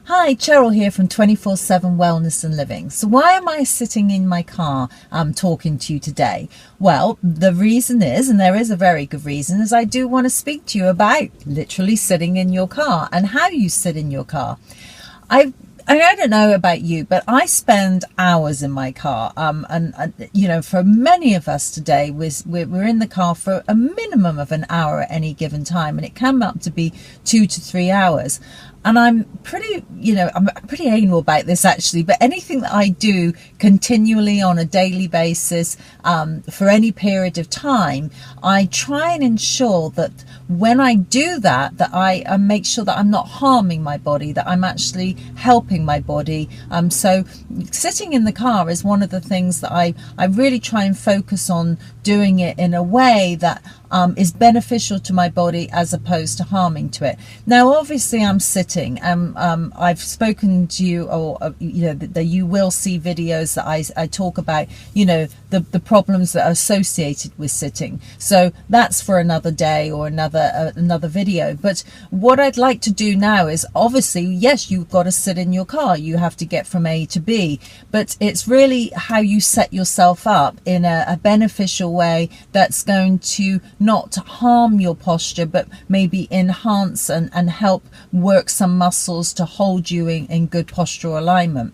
Hi, Cheryl here from 24/7 Wellness and Living. So why am I sitting in my car talking to you today? Well, the reason is, and there is a very good reason, is I do want to speak to you about literally sitting in your car and how you sit in your car. I don't know about you, but I spend hours in my car. For many of us today, we're in the car for a minimum of an hour at any given time, and it can up to be 2 to 3 hours. And I'm pretty anal about this actually, but anything that I do continually on a daily basis for any period of time, I try and ensure that when I do that I make sure that I'm not harming my body, that I'm actually helping my body. So sitting in the car is one of the things that I really try and focus on doing it in a way that is beneficial to my body as opposed to harming to it. Now, obviously, I'm sitting. I've spoken to you, or that you will see videos that I talk about. The problems that are associated with sitting. So that's for another day or another video. But what I'd like to do now is, obviously, yes, you've got to sit in your car. You have to get from A to B. But it's really how you set yourself up in a beneficial way that's going to not harm your posture, but maybe enhance and help work some muscles to hold you in good postural alignment.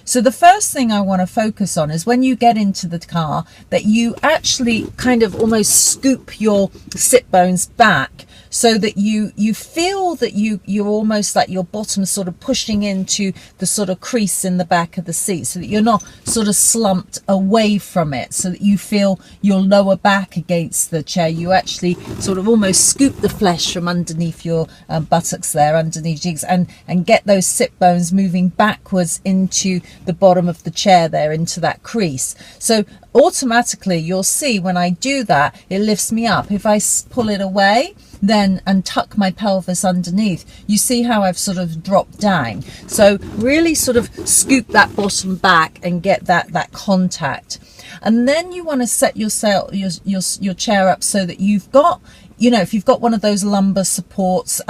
So the first thing I want to focus on is when you get into the car, that you actually kind of almost scoop your sit bones back, so that you feel that you're almost like your bottom sort of pushing into the sort of crease in the back of the seat, so that you're not sort of slumped away from it, so that you feel your lower back against the chair. You actually sort of almost scoop the flesh from underneath your buttocks there, underneath jigs, and get those sit bones moving backwards into the bottom of the chair there, into that crease. So automatically you'll see when I do that, it lifts me up. If I pull it away then and tuck my pelvis underneath, you see how I've sort of dropped down. So really sort of scoop that bottom back and get that contact. And then you want to set your chair up so that you've got, if you've got one of those lumbar supports,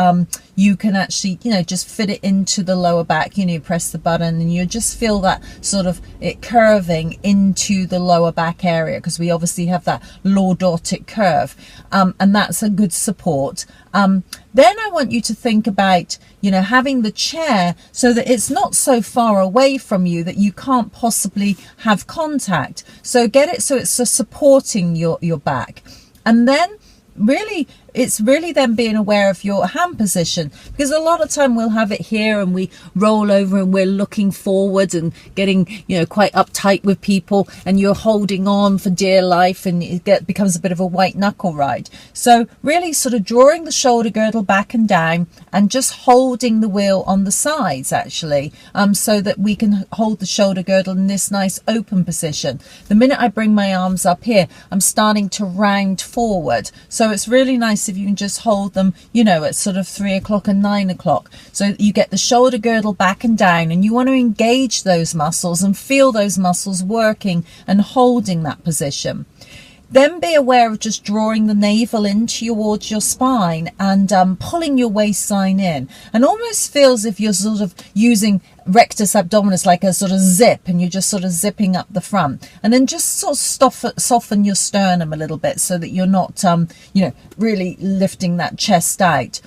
you can actually, just fit it into the lower back. Press the button and you just feel that sort of it curving into the lower back area, because we obviously have that lordotic curve, and that's a good support. Then I want you to think about, having the chair so that it's not so far away from you that you can't possibly have contact. So get it so it's supporting your back. And then it's really then being aware of your hand position, because a lot of time we'll have it here and we roll over and we're looking forward and getting quite uptight with people, and you're holding on for dear life, and it becomes a bit of a white knuckle ride. So really sort of drawing the shoulder girdle back and down and just holding the wheel on the sides actually, so that we can hold the shoulder girdle in this nice open position. The minute I bring my arms up here, I'm starting to round forward. So it's really nice if you can just hold them, at sort of 3 o'clock and 9 o'clock. So you get the shoulder girdle back and down, and you want to engage those muscles and feel those muscles working and holding that position. Then be aware of just drawing the navel in towards your spine and pulling your waistline in, and almost feels if you're sort of using rectus abdominis like a sort of zip, and you're just sort of zipping up the front, and then just sort of soften your sternum a little bit so that you're not really lifting that chest out.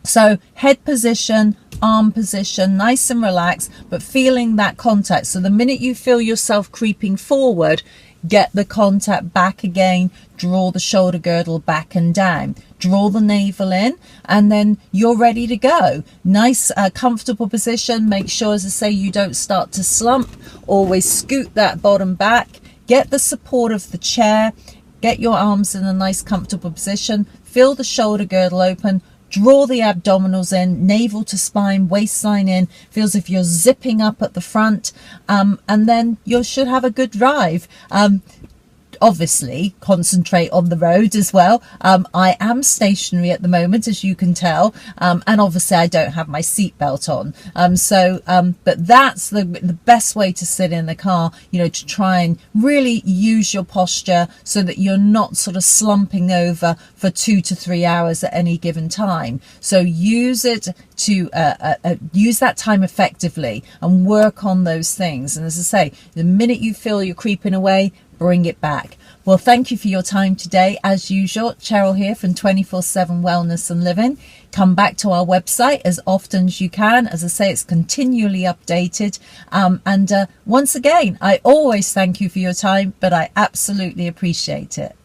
So head position, arm position, nice and relaxed, but feeling that contact. So the minute you feel yourself creeping forward, get the contact back again, draw the shoulder girdle back and down, draw the navel in, and then you're ready to go. Nice, comfortable position. Make sure, as I say, you don't start to slump. Always scoot that bottom back, get the support of the chair, get your arms in a nice comfortable position, feel the shoulder girdle open, draw the abdominals in, navel to spine, waistline in, feels if you're zipping up at the front, and then you should have a good drive. obviously concentrate on the road as well. I am stationary at the moment, as you can tell, and obviously I don't have my seatbelt on. But that's the best way to sit in the car, to try and really use your posture so that you're not sort of slumping over for 2 to 3 hours at any given time. So use it to use that time effectively and work on those things. And as I say, the minute you feel you're creeping away, bring it back. Well, thank you for your time today. As usual, Cheryl here from 24/7 Wellness and Living. Come back to our website as often as you can. As I say, it's continually updated. Once again, I always thank you for your time, but I absolutely appreciate it.